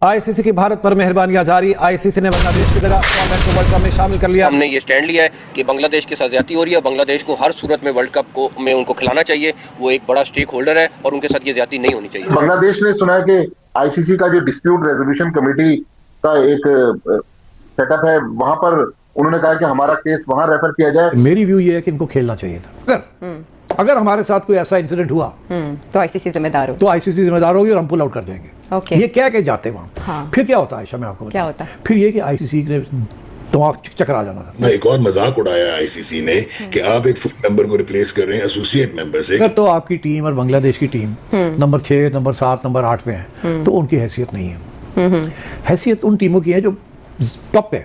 ICC की भारत पर मेहरबानियां जारी। आईसीसी ने बांग्लादेश की जगह फॉर्मेट को वर्ल्ड कप में शामिल कर लिया। हमने ये स्टैंड लिया है कि बांग्लादेश के साथ ज्यादती हो रही है, बांग्लादेश को हर सूरत में वर्ल्ड कप को में उनको खिलाना चाहिए। वो एक बड़ा स्टेक होल्डर है और उनके साथ ये ज्यादती नहीं होनी चाहिए। बांग्लादेश ने सुना है कि आईसीसी का जो डिस्प्यूट रेजोल्यूशन कमेटी का एक सेटअप है, वहां पर उन्होंने कहा कि हमारा केस वहां रेफर किया जाए। मेरी व्यू ये है कि इनको खेलना चाहिए था। अगर हमारे साथ कोई ऐसा इंसिडेंट हुआ तो आईसीसी जिम्मेदार हो, तो आईसीसी जिम्मेदार होगी और हम पुल आउट कर देंगे। ओके। ये क्या के जाते वहां। हाँ। फिर क्या होता है आयशा, मैं आपको क्या बताऊं। होता है? फिर ये कि आईसीसी ने दिमाग चकरा जाना था। ना एक और मजाक उड़ाया आईसीसी ने कि आप एक फुल मेंबर को रिप्लेस कर रहे हैं एसोसिएट मेंबर से। अगर तो आपकी टीम और बांग्लादेश की टीम नंबर 6, नंबर 7, नंबर 8 पे है तो उनकी हैसियत नहीं है। हैसियत उन टीमों की है जो टॉप पे,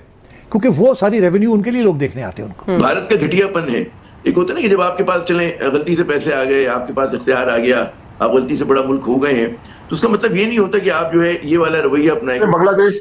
क्योंकि वो सारी रेवेन्यू उनके लिए लोग देखने आते हैं उनको। भारत का घटियापन है। एक होता है ना कि जब आपके पास चले गलती से पैसे आ गए, आपके पास इख्तियार आ गया, आप गलती से बड़ा मुल्क हो गए हैं, तो उसका मतलब ये नहीं होता कि आप जो है ये वाला रवैया अपनाएं। बांग्लादेश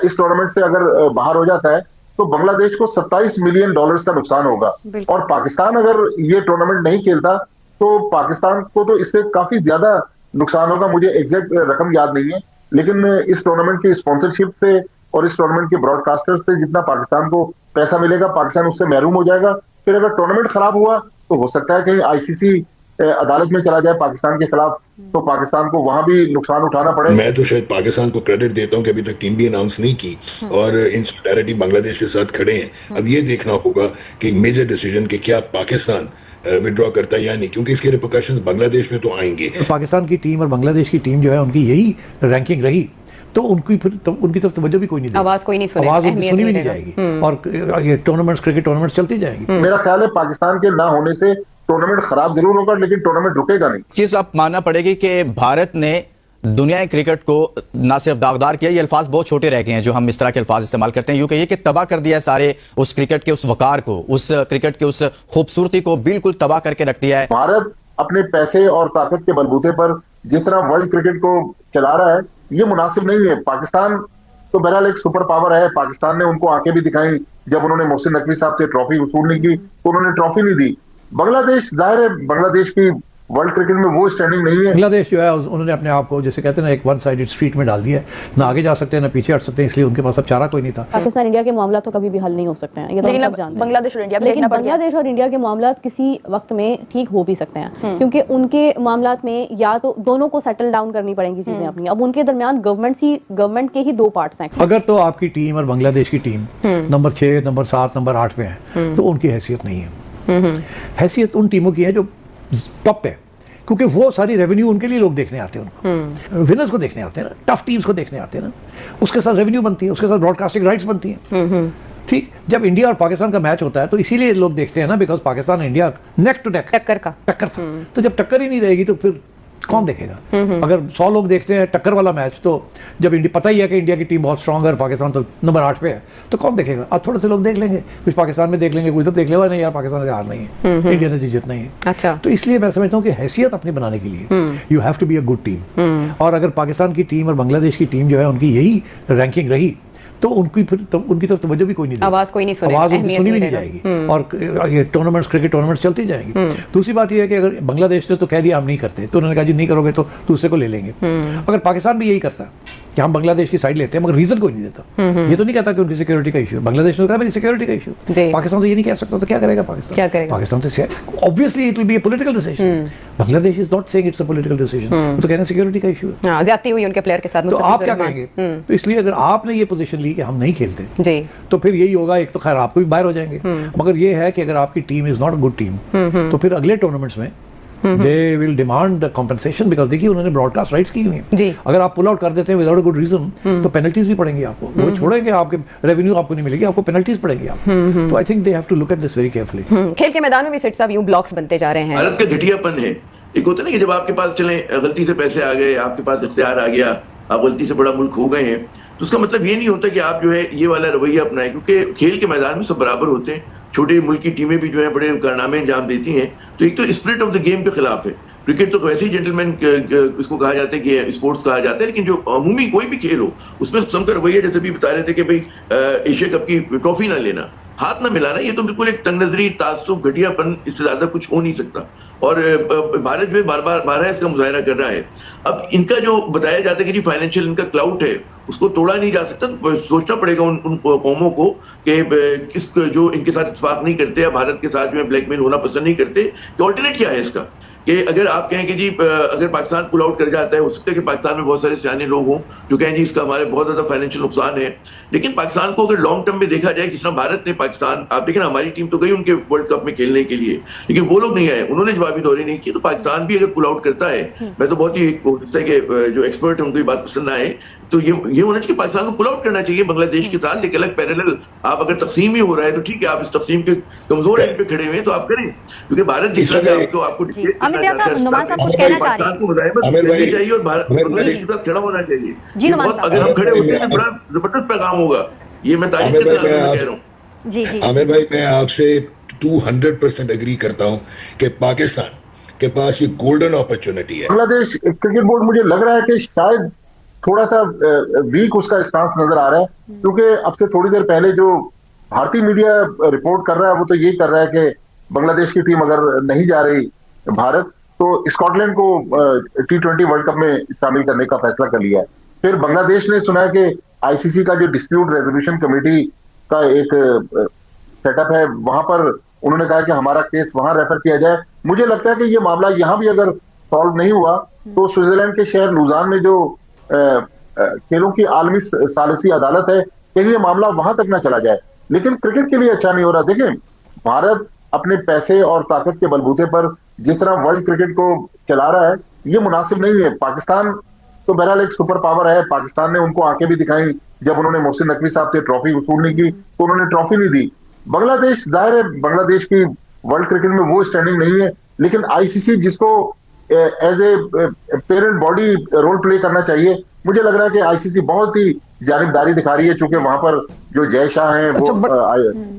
इस टूर्नामेंट से अगर बाहर हो जाता है तो बांग्लादेश को $27 मिलियन का नुकसान होगा। और पाकिस्तान अगर ये टूर्नामेंट नहीं खेलता तो पाकिस्तान को तो इससे काफी ज्यादा नुकसान होगा। मुझे एग्जैक्ट रकम याद नहीं है, लेकिन इस टूर्नामेंट की स्पॉन्सरशिप से और इस टूर्नामेंट के ब्रॉडकास्टर्स से जितना पाकिस्तान को पैसा मिलेगा, पाकिस्तान उससे महरूम हो जाएगा। फिर अगर टूर्नामेंट खराब हुआ तो हो सकता है कि आईसीसी अदालत में चला जाए पाकिस्तान के खिलाफ, तो पाकिस्तान को वहां भी नुकसान उठाना पड़े। मैं तो शायद पाकिस्तान को क्रेडिट देता हूं कि अभी तक टीम भी अनाउंस नहीं की और इन सॉलिडारिटी बांग्लादेश के साथ खड़े हैं। अब ये देखना होगा कि मेजर डिसीजन के क्या पाकिस्तान विड्रॉ करता है या नहीं, क्योंकि इसके रिपोर्टेशंस बांग्लादेश में तो आएंगे। पाकिस्तान की टीम और बांग्लादेश की टीम जो है उनकी यही रैंकिंग रही तो उनकी फिर उनकी तरफ तवज्जो भी कोई नहीं देगा। आवाज कोई नहीं सुनेगा, आवाज अहमियत सुनी भी नहीं नहीं जाएगी और ये टूर्नामेंट्स, क्रिकेट टूर्नामेंट्स चलती जाएंगी। मेरा ख्याल है पाकिस्तान के ना होने से टूर्नामेंट खराब जरूर होगा, लेकिन टूर्नामेंट रुकेगा नहीं। चीज अब मानना पड़ेगी कि भारत ने दुनिया क्रिकेट को ना सिर्फ दागदार किया, ये अल्फाज बहुत छोटे रह गए हैं जो हम इस तरह के अल्फाज इस्तेमाल करते हैं, यूं कहिए कि तबाह कर दिया है सारे उस क्रिकेट के उस वकार को, उस क्रिकेट के उस खूबसूरती को बिल्कुल तबाह करके रख दिया है। भारत अपने पैसे और ताकत के बलबूते पर जिस तरह वर्ल्ड क्रिकेट को चला रहा है, ये मुनासिब नहीं है। पाकिस्तान तो बहरहाल एक सुपर पावर है। पाकिस्तान ने उनको आंखें भी दिखाई जब उन्होंने मोहसिन नकवी साहब से ट्रॉफी वसूल नहीं की तो उन्होंने ट्रॉफी नहीं दी। बांग्लादेश, जाहिर है बांग्लादेश की वर्ल्ड क्रिकेट में वो स्टैंडिंग नहीं है। बांग्लादेश जो है उन्होंने अपने आप को जैसे कहते हैं ना एक वन साइडेड स्ट्रीट में डाल दिया है, ना आगे जा सकते हैं ना पीछे हट सकते हैं, इसलिए उनके पास अब चारा कोई नहीं था। पाकिस्तान इंडिया के मामला तो कभी भी हल नहीं हो सकते हैं, ये तो हम सब जानते हैं। बांग्लादेश और इंडिया, लेकिन बांग्लादेश और इंडिया के मामला किसी वक्त में ठीक हो भी सकते हैं, क्योंकि उनके मामला में या तो दोनों को सेटल डाउन करनी पड़ेंगी चीजें अपनी। अब उनके दरमियान गवर्नमेंट के ही दो पार्ट्स हैं। अगर तो आपकी टीम और बांग्लादेश की टीम नंबर 6, नंबर 7, नंबर 8 पे है तो उनकी हैसियत नहीं है। हैसियत उन टीमों की है जो टॉप पे, क्योंकि वो सारी रेवेन्यू उनके लिए लोग देखने आते हैं उनको। विनर्स को देखने आते हैं ना, टफ टीम्स को देखने आते हैं ना, उसके साथ रेवेन्यू बनती है, उसके साथ ब्रॉडकास्टिंग राइट्स बनती हैं। ठीक, जब इंडिया और पाकिस्तान का मैच होता है तो इसीलिए लोग देखते हैं ना, because Pakistan India neck to neck टक्कर था। तो जब टक्कर ही नहीं रहेगी तो फिर कौन देखेगा? अगर 100 लोग देखते हैं टक्कर वाला मैच, तो जब पता ही है कि इंडिया की टीम बहुत स्ट्रांग है और पाकिस्तान तो नंबर 8 पे है, तो कौन देखेगा? अब थोड़े से लोग देख लेंगे, कुछ पाकिस्तान में देख लेंगे, कोई तो देख लेगा नहीं यार पाकिस्तान से हार नहीं है, इंडिया ने जीत नहीं है। अच्छा। तो इसलिए मैं समझता हूँ कि हैसियत अपनी बनाने के लिए you have to be a good team. और अगर पाकिस्तान की टीम और बांग्लादेश की टीम जो है उनकी यही रैंकिंग रही तो उनकी फिर उनकी तरफ तवज्जो भी कोई नहीं देगा। आवाज कोई नहीं सुनेगा, आवाज अहमियत सुनी भी नहीं नहीं जाएगी और ये टूर्नामेंट्स, क्रिकेट टूर्नामेंट्स चलती जाएंगी। दूसरी बात यह है कि अगर बांग्लादेश ने तो कह दिया हम नहीं करते, तो उन्होंने कहा जी नहीं करोगे तो दूसरे को ले लेंगे। अगर पाकिस्तान भी यही करता कि हम बांग्लादेश की साइड लेते हैं, मगर रीजन कोई नहीं देता, ये तो नहीं कहता कि उनकी सिक्योरिटी का इशू, बांग्लादेश ने कहा मेरी सिक्योरिटी का इशू, पाकिस्तान तो ये नहीं कह सकता, तो क्या करेगा पाकिस्तान? क्या करेगा पाकिस्तान? तो obviously it will be a political decision. Bangladesh is not saying it's a political decision, वो तो कहना सिक्योरिटी का इशू है, ज्यादती हुई उनके प्लेयर के साथ। तो आप क्या कहेंगे? तो इसलिए अगर आपने ये पोजीशन ली कि हम नहीं खेलते जी, तो फिर यही होगा, एक तो खैर आपको भी बाहर हो जाएंगे, मगर ये है कि अगर आपकी team is not a good team तो फिर अगले टूर्नामेंट्स में they will demand compensation, because देखिए उन्होंने ब्रॉडकास्ट राइट्स की हुई है। अगर आप पुल आउट कर देते हैं विदाउट अ गुड रीजन तो पेनल्टीज भी पड़ेंगी आपको, वो छोड़ेंगे, आपके रेवेन्यू आपको नहीं मिलेगी, आपको पेनल्टीज पड़ेगी आपको। तो I think they have to look at this very carefully. खेल के मैदान में भी सेठ साहब यूं ब्लॉक्स बनते जा रहे हैं। भारत का घटियापन है। एक होता है ना कि जब आपके पास चले गलती से पैसे आ गए, आपके पास इख्तियार आ गया, आप गलती से बड़ा मुल्क हो गए हैं, तो उसका मतलब ये नहीं होता कि आप जो है ये वाला रवैया अपनाएं, क्योंकि खेल के मैदान में सब बराबर होते हैं। छोटे मुल्क की टीमें भी जो है बड़े कारनामे अंजाम देती हैं। तो एक तो स्पिरिट ऑफ द गेम के खिलाफ है। क्रिकेट तो वैसे ही जेंटलमैन इसको कहा जाता है कि स्पोर्ट्स कहा जाता है, लेकिन जो अमूमी कोई भी खेल हो उसमें सबका रवैया, जैसे भी बता रहे थे कि भाई एशिया कप की ट्रॉफी ना लेना, हाथ ना मिलाना, ये तो बिल्कुल एक तंगनजरी, तासुब, घटियापन, इससे ज्यादा कुछ हो नहीं सकता। और भारत जो बार बार इसका मुजाहरा कर रहा है। अब इनका जो बताया जाता है कि जी फाइनेंशियल इनका क्लाउट है, उसको तोड़ा नहीं जा सकता। तो सोचना पड़ेगा उन कौमों को कि किस जो इनके साथ इत्तेफाक नहीं करते या भारत के साथ में ब्लैकमेल होना पसंद नहीं करते, कि ऑल्टरनेट क्या है इसका। कि अगर आप कहें कि जी अगर पाकिस्तान पुल आउट कर जाता है, हो सकता है कि पाकिस्तान में बहुत सारे सियाने लोग हों जो कहें जी इसका हमारे बहुत ज्यादा फाइनेंशियल नुकसान है, लेकिन पाकिस्तान को अगर लॉन्ग टर्म में देखा जाए, जिस तरह भारत ने पाकिस्तान, आप देखें हमारी टीम तो गई उनके वर्ल्ड कप में खेलने के लिए, लेकिन वो लोग नहीं आए, उन्होंने जवाबी दौरी नहीं की। तो पाकिस्तान भी अगर पुल आउट करता है, मैं तो बहुत ही हो सकता है कि जो एक्सपर्ट है उनको ये बात पसंद आए, तो ये होना चाहिए पाकिस्तान को पुल आउट करना चाहिए बांग्लादेश के साथ। एक अलग पैरेलल, आप अगर तकसीम ही हो रहा है तो ठीक है, आप इस तकसीम के कमजोर एंड पे खड़े हुए हैं तो आप करें, क्योंकि भारत जिस तरह से आपको अमित साहब, नुमान साहब कुछ कहना चाह रहे हैं चाहिए और भारत बांग्लादेश के साथ खड़ा होना चाहिए। जी नुमान साहब, अगर हम खड़े होते हैं तो बड़ा जबरदस्त पैगाम होगा। ये मैं तारीफ के साथ कह रहा हूँ। जी जी आमिर भाई, मैं आपसे 200% एग्री करता हूं कि पाकिस्तान के पास ये गोल्डन अपॉर्चुनिटी है। बांग्लादेश क्रिकेट बोर्ड मुझे लग रहा है कि शायद थोड़ा सा वीक उसका स्टांस नजर आ रहा है, क्योंकि अब से थोड़ी देर पहले जो भारतीय मीडिया रिपोर्ट कर रहा है वो तो यही कर रहा है कि बांग्लादेश की टीम अगर नहीं जा रही भारत, तो स्कॉटलैंड को T20 वर्ल्ड कप में शामिल करने का फैसला कर लिया है। फिर बांग्लादेश ने सुना है कि आईसीसी का जो डिस्प्यूट रेजोल्यूशन कमेटी का एक सेटअप है, वहां पर उन्होंने कहा कि हमारा केस वहां रेफर किया जाए। मुझे लगता है कि ये मामला यहां भी अगर सॉल्व नहीं हुआ तो स्विट्जरलैंड के शहर लुजान में जो खेलों की आलमी सालिसी अदालत है, कहीं ये मामला वहां तक ना चला जाए। लेकिन क्रिकेट के लिए अच्छा नहीं हो रहा। देखें, भारत अपने पैसे और ताकत के बलबूते पर जिस तरह वर्ल्ड क्रिकेट को चला रहा है, ये मुनासिब नहीं है। पाकिस्तान तो बहरहाल एक सुपर पावर है, पाकिस्तान ने उनको आंखें भी दिखाई, जब उन्होंने मोहसिन नकवी साहब से ट्रॉफी वसूल नहीं की तो उन्होंने ट्रॉफी नहीं दी। बांग्लादेश, जाहिर है बांग्लादेश की वर्ल्ड क्रिकेट में वो स्टैंडिंग नहीं है, लेकिन आईसीसी जिसको as a parent body role play करना चाहिए, मुझे लग रहा है कि आईसीसी बहुत ही जानिबदारी दिखा रही है, चूंकि वहां पर जो जय शाह हैं, वो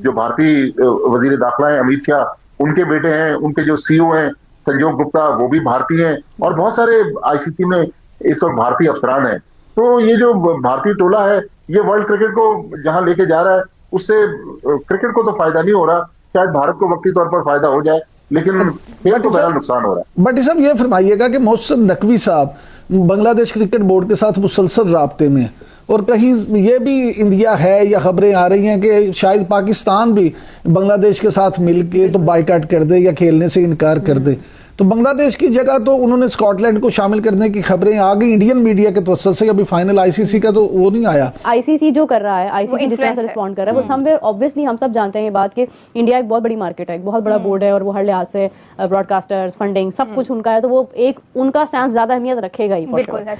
जो भारतीय वजीर दाखिला हैं अमित शाह, उनके बेटे हैं, उनके जो सीईओ हैं संजोग गुप्ता, वो भी भारतीय हैं, और बहुत सारे आईसीसी में इस वक्त भारतीय अफसरान हैं। तो ये जो भारतीय टोला है, ये वर्ल्ड क्रिकेट को जहां लेके जा रहा है, उससे क्रिकेट को तो फायदा नहीं हो रहा। शायद भारत को वक्ती तौर पर फायदा हो जाए, लेकिन खेल को बड़ा नुकसान हो रहा है। बट साहब, ये फरमाइएगा कि मोहसिन नकवी साहब बांग्लादेश क्रिकेट बोर्ड के साथ मुसलसल राब्ते में, और कहीं ये भी इंडिया है या खबरें आ रही हैं कि शायद पाकिस्तान भी बांग्लादेश के साथ मिलके तो बाइकाट कर दे या खेलने से इनकार कर दे। तो बांग्लादेश की जगह तो उन्होंने स्कॉटलैंड को शामिल करने की खबरें आ गई इंडियन मीडिया के तवज्जुह से। अभी फाइनल आईसीसी का तो वो नहीं आया। आईसीसी जो कर रहा है, आईसीसी जिस तरह से रिस्पॉन्ड कर रहा है, वो समवेयर ऑब्वियसली हम सब जानते हैं ये बात कि इंडिया एक बहुत बड़ी मार्केट है, एक बहुत बड़ा बोर्ड है, और वो हर लिहाज से ब्रॉडकास्टर्स, फंडिंग, सब कुछ उनका है, तो वो एक उनका स्टैंड ज्यादा अहमियत रखेगा ही।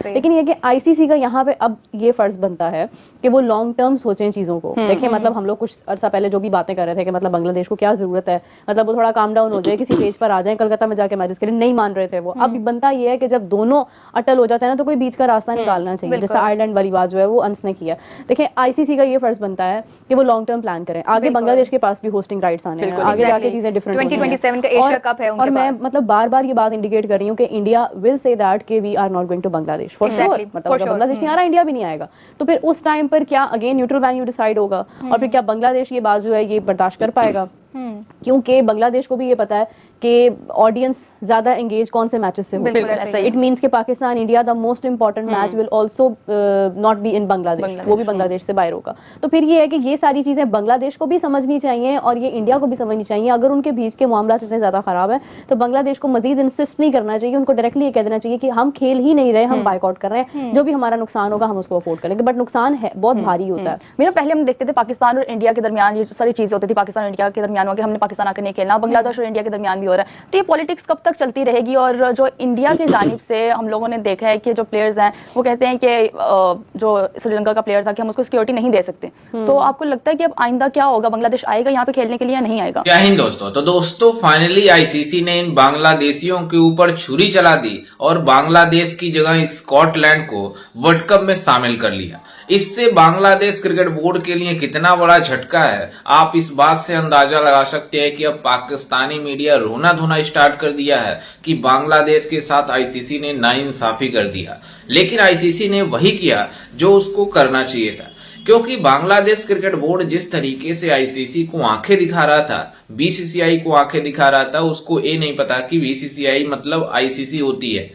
लेकिन ये कि आईसीसी का यहाँ पे अब ये फर्ज बनता है कि वो लॉन्ग टर्म सोचें चीजों को। देखिए, मतलब हम लोग कुछ अर्सा पहले जो भी बातें कर रहे थे कि मतलब बांग्लादेश को क्या जरूरत है, मतलब वो थोड़ा काम डाउन हो जाए, किसी पेज पर आ जाए, कलकत्ता में जाके मैचेस के लिए नहीं मान रहे थे वो। अब बनता ये है कि जब दोनों अटल हो जाते हैं ना, तो कोई बीच का रास्ता निकालना चाहिए, जैसे आयरलैंड वाली बात जो है वो अंस ने किया। देखिए, आईसीसी का ये फर्ज बनता है कि वो लॉन्ग टर्म प्लान करें। आगे बांग्लादेश के पास भी होस्टिंग राइट्स आने हैं, आगे जाके चीजें डिफरेंट 2027 का एशिया कप है उनके और मैं मतलब बार-बार ये बात इंडिकेट कर रही हूँ कि इंडिया विल से दैट कि we are not going to Bangladesh for sure. मतलब अगर बांग्लादेश नहीं आ रहा, इंडिया भी नहीं आएगा, तो फिर उस टाइम पर क्या अगेन न्यूट्रल वेन्यू डिसाइड होगा, और फिर क्या बांग्लादेश ये बात जो है ये बर्दाश्त कर पाएगा? क्योंकि बांग्लादेश को भी ये पता है कि ऑडियंस ज्यादा एंगेज कौन से मैचेस से होगा। इट मींस कि Pakistan India the most important match will also not be in Bangladesh, वो भी बांग्लादेश से बाहर होगा। तो फिर ये है कि ये सारी चीजें बांग्लादेश को भी समझनी चाहिए और ये इंडिया को भी समझनी चाहिए। अगर उनके बीच के मामला इतने ज्यादा खराब है तो बांग्लादेश को मजीद इंसिस्ट नहीं करना चाहिए, उनको डायरेक्टली ये कह देना चाहिए कि हम खेल ही नहीं रहे, हम बाइकआउट कर रहे हैं, जो भी हमारा नुकसान होगा हम उसको अफोर्ड करेंगे। बट नुकसान है बहुत भारी होता है। मेरा पहले हम देखते थे पाकिस्तान और इंडिया के दरमियान ये सारी चीजें होती थी, पाकिस्तान और इंडिया के दरमियान हो गया, हमने पाकिस्तान आकर नहीं खेलना, बांग्लादेश और इंडिया के दरमियान भी हो रहा है। तो ये पॉलिटिक्स कब तक चलती रहेगी? और जो इंडिया की जानिब से हम लोगों ने देखा है कि जो प्लेयर्स हैं वो कहते हैं कि जो श्रीलंका का प्लेयर था कि हम उसको सिक्योरिटी नहीं दे सकते। तो आपको लगता है कि अब आइंदा क्या होगा? बांग्लादेश आएगा यहाँ पे खेलने के लिए या नहीं आएगा? जय हिंद दोस्तों। तो दोस्तों, फाइनली आईसीसी ने इन बांग्लादेशियों के ऊपर छुरी चला दी और बांग्लादेश की जगह स्कॉटलैंड को वर्ल्ड कप में शामिल कर लिया। इससे बांग्लादेश क्रिकेट बोर्ड के लिए कितना बड़ा झटका है, आप इस बात से अंदाजा लगा सकते हैं कि अब पाकिस्तानी मीडिया रोना धोना स्टार्ट कर दिया है कि बांग्लादेश के साथ आईसीसी ने नाइंसाफी कर दिया। लेकिन आईसीसी ने वही किया जो उसको करना चाहिए था, क्योंकि बांग्लादेश क्रिकेट बोर्ड जिस तरीके से आईसीसी को आंखें दिखा रहा था, बीसीसीआई को आंखें दिखा रहा था, उसको ये नहीं पता कि बीसीसीआई मतलब आईसीसी होती है।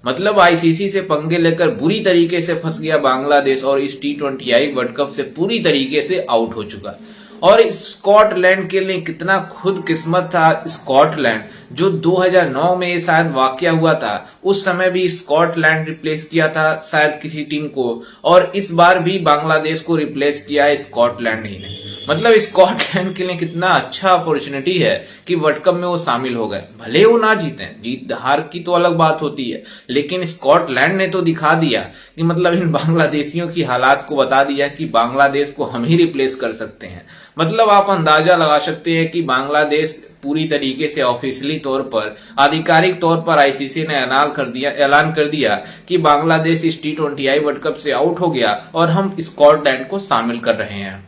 मतलब आईसीसी से पंगे लेकर बुरी तरीके से फंस गया बांग्लादेश और इस T20I वर्ल्ड कप से पूरी तरीके से आउट हो चुका। और स्कॉटलैंड के लिए कितना खुद किस्मत था। स्कॉटलैंड जो 2009 में शायद वाकया हुआ था, उस समय भी स्कॉटलैंड रिप्लेस किया था शायद किसी टीम को, और इस बार भी बांग्लादेश को रिप्लेस किया है स्कॉटलैंड ही ने। मतलब स्कॉटलैंड के लिए कितना अच्छा अपॉर्चुनिटी है कि वर्ल्ड कप में वो शामिल हो गए। भले वो ना जीते, जीत हार की तो अलग बात होती है, लेकिन स्कॉटलैंड ने तो दिखा दिया कि मतलब इन बांग्लादेशियों की हालात को बता दिया कि बांग्लादेश को हम ही रिप्लेस कर सकते हैं। मतलब आप अंदाजा लगा सकते हैं कि बांग्लादेश पूरी तरीके से ऑफिशियली तौर पर, आधिकारिक तौर पर आईसीसी ने ऐलान कर दिया कि बांग्लादेश इस T20I वर्ल्ड कप से आउट हो गया और हम स्कॉटलैंड को शामिल कर रहे हैं।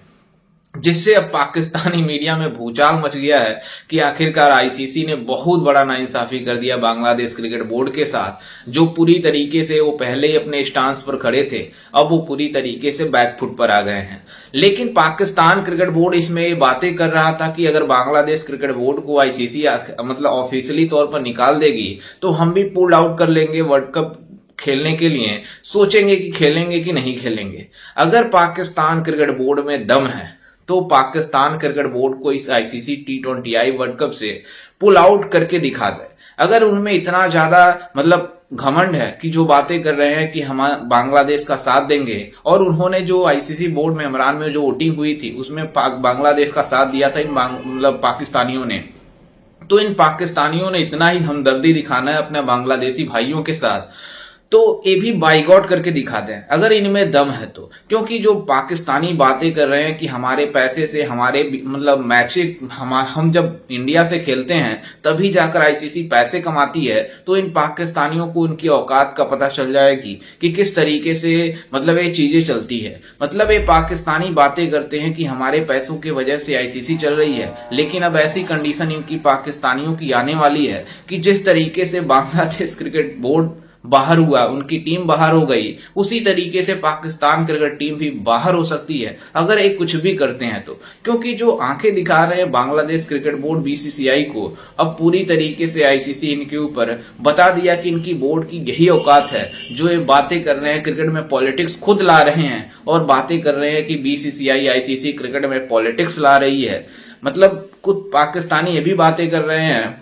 जिससे अब पाकिस्तानी मीडिया में भूचाल मच गया है कि आखिरकार आईसीसी ने बहुत बड़ा नाइंसाफी कर दिया बांग्लादेश क्रिकेट बोर्ड के साथ, जो पूरी तरीके से वो पहले ही अपने स्टांस पर खड़े थे, अब वो पूरी तरीके से बैकफुट पर आ गए हैं। लेकिन पाकिस्तान क्रिकेट बोर्ड इसमें ये बातें कर रहा था कि अगर बांग्लादेश क्रिकेट बोर्ड को आईसीसी मतलब ऑफिशियली तौर पर निकाल देगी तो हम भी पुल आउट कर लेंगे वर्ल्ड कप खेलने के लिए, सोचेंगे कि खेलेंगे कि नहीं खेलेंगे। अगर पाकिस्तान क्रिकेट बोर्ड में दम है तो पाकिस्तान क्रिकेट बोर्ड को इस आईसीसी T20I वर्ल्ड कप से पुल आउट करके दिखा दे। अगर उनमें इतना ज्यादा मतलब घमंड है कि जो बातें कर रहे हैं कि हम बांग्लादेश का साथ देंगे, और उन्होंने जो आईसीसी बोर्ड में इमरान में जो वोटिंग हुई थी उसमें बांग्लादेश का साथ दिया था इन मतलब पाकिस्तानियों ने, तो इन पाकिस्तानियों ने इतना ही हमदर्दी दिखाना है अपने बांग्लादेशी भाइयों के साथ, तो ये भी बाइकआउट करके दिखा दें अगर इनमें दम है तो। क्योंकि जो पाकिस्तानी बातें कर रहे हैं कि हमारे पैसे से हमारे मतलब मैचें हम जब इंडिया से खेलते हैं तभी जाकर आईसीसी पैसे कमाती है, तो इन पाकिस्तानियों को उनकी औकात का पता चल जाएगी कि किस तरीके से मतलब ये चीजें चलती है। मतलब ये पाकिस्तानी बातें करते हैं कि हमारे पैसों की वजह से आईसीसी चल रही है, लेकिन अब ऐसी कंडीशन इनकी पाकिस्तानियों की आने वाली है कि जिस तरीके से बांग्लादेश क्रिकेट बोर्ड बाहर हुआ, उनकी टीम बाहर हो गई, उसी तरीके से पाकिस्तान क्रिकेट टीम भी बाहर हो सकती है अगर एक कुछ भी करते हैं तो। क्योंकि जो आंखें दिखा रहे हैं बांग्लादेश क्रिकेट बोर्ड BCCI को, अब पूरी तरीके से आईसीसी इनके ऊपर बता दिया कि इनकी बोर्ड की यही औकात है। जो ये बातें कर रहे हैं क्रिकेट में पॉलिटिक्स खुद ला रहे हैं और बातें कर रहे हैं कि BCCI आईसीसी क्रिकेट में पॉलिटिक्स ला रही है। मतलब खुद पाकिस्तानी ये भी बातें कर रहे हैं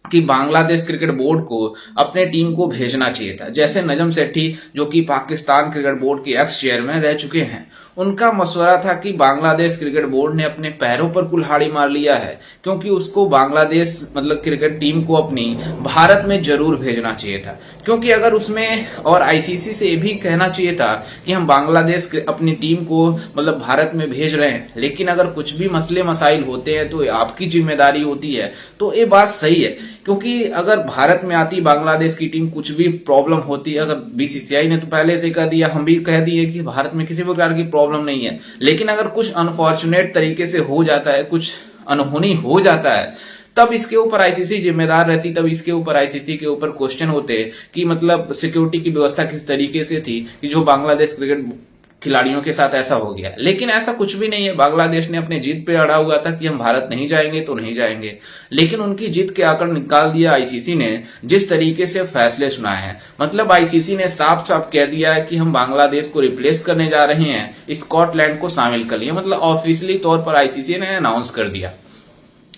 कि बांग्लादेश क्रिकेट बोर्ड को अपने टीम को भेजना चाहिए था। जैसे नजम सेठी जो कि पाकिस्तान क्रिकेट बोर्ड के एक्स चेयरमैन रह चुके हैं, उनका मशवरा था कि बांग्लादेश क्रिकेट बोर्ड ने अपने पैरों पर कुल्हाड़ी मार लिया है, क्योंकि उसको बांग्लादेश मतलब क्रिकेट टीम को अपनी भारत में जरूर भेजना चाहिए था। क्योंकि अगर उसमें और आईसीसी से ये भी कहना चाहिए था कि हम बांग्लादेश अपनी टीम को मतलब भारत में भेज रहे हैं, लेकिन अगर कुछ भी मसले मसाइल होते हैं तो आपकी जिम्मेदारी होती है। तो ये बात सही है, क्योंकि अगर भारत में आती बांग्लादेश की टीम, कुछ भी प्रॉब्लम होती, अगर BCCI ने तो पहले से कह दिया, हम भी कह दिए कि भारत में किसी प्रकार की प्रॉब्लम नहीं है, लेकिन अगर कुछ अनफॉर्चुनेट तरीके से हो जाता है, कुछ अनहोनी हो जाता है, तब इसके ऊपर आईसीसी जिम्मेदार रहती, तब इसके ऊपर आईसीसी के ऊपर क्वेश्चन होते कि मतलब सिक्योरिटी की व्यवस्था किस तरीके से थी कि जो बांग्लादेश क्रिकेट खिलाड़ियों के साथ ऐसा हो गया। लेकिन ऐसा कुछ भी नहीं है। बांग्लादेश ने अपने जिद पे अड़ा हुआ था कि हम भारत नहीं जाएंगे तो नहीं जाएंगे, लेकिन उनकी जिद के आकर निकाल दिया आईसीसी ने जिस तरीके से फैसले सुनाए हैं। मतलब आईसीसी ने साफ साफ कह दिया है कि हम बांग्लादेश को रिप्लेस करने जा रहे हैं, स्कॉटलैंड को शामिल कर लिया। मतलब ऑफिशियली तौर पर आईसीसी ने अनाउंस कर दिया,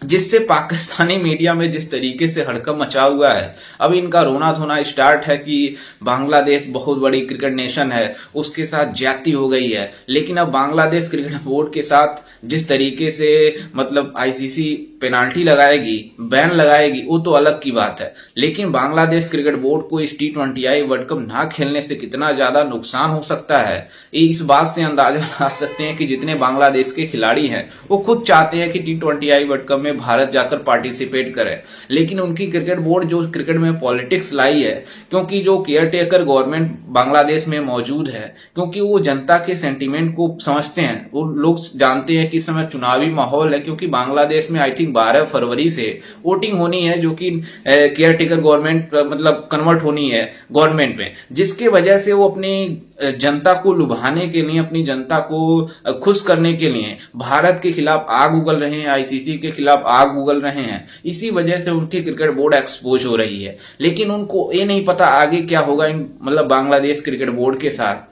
जिससे पाकिस्तानी मीडिया में जिस तरीके से हड़कंप मचा हुआ है, अब इनका रोना धोना स्टार्ट है कि बांग्लादेश बहुत बड़ी क्रिकेट नेशन है, उसके साथ ज्यादती हो गई है। लेकिन अब बांग्लादेश क्रिकेट बोर्ड के साथ जिस तरीके से मतलब आईसीसी पेनाल्टी लगाएगी, बैन लगाएगी, वो तो अलग की बात है। लेकिन बांग्लादेश क्रिकेट बोर्ड को इस T20I वर्ल्ड कप ना खेलने से कितना ज्यादा नुकसान हो सकता है, इस बात से अंदाजा लगा सकते हैं कि जितने बांग्लादेश के खिलाड़ी हैं वो खुद चाहते हैं कि T20I वर्ल्ड कप में भारत जाकर पार्टिसिपेट करे, लेकिन उनकी क्रिकेट बोर्ड जो क्रिकेट में पॉलिटिक्स लाई है, क्योंकि जो केयरटेकर गवर्नमेंट बांग्लादेश में मौजूद है, क्योंकि वो जनता के सेंटीमेंट को समझते हैं, वो लोग जानते हैं कि इस समय चुनावी माहौल है, क्योंकि बांग्लादेश में आई थिंक थिंक 12 फरवरी से वोटिंग होनी है, जो कि केयर टेकर गवर्नमेंट मतलब कन्वर्ट होनी है गवर्नमेंट में, जिसके वजह से वो अपनी जनता को लुभाने के लिए, अपनी जनता को खुश करने के लिए भारत के खिलाफ आग उगल रहे हैं, आईसीसी के खिलाफ आग उगल रहे हैं। इसी वजह से उनकी क्रिकेट बोर्ड एक्सपोज हो रही है, लेकिन उनको ये नहीं पता आगे क्या होगा इन मतलब बांग्लादेश क्रिकेट बोर्ड के साथ।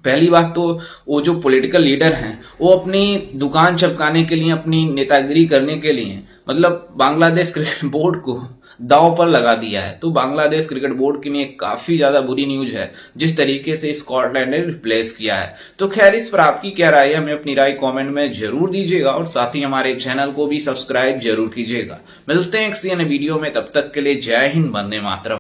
पहली बात तो वो जो पॉलिटिकल लीडर हैं वो अपनी दुकान चमकाने के लिए, अपनी नेतागिरी करने के लिए मतलब बांग्लादेश क्रिकेट बोर्ड को दांव पर लगा दिया है। तो बांग्लादेश क्रिकेट बोर्ड के लिए काफी ज्यादा बुरी न्यूज है जिस तरीके से स्कॉटलैंड ने रिप्लेस किया है। तो खैर इस पर आपकी क्या राय है, हमें अपनी राय कमेंट में जरूर दीजिएगा और साथ ही हमारे चैनल को भी सब्सक्राइब जरूर कीजिएगा। मिलते हैं किसी अन्य वीडियो में, तब तक के लिए जय हिंद, वंदे मातरम।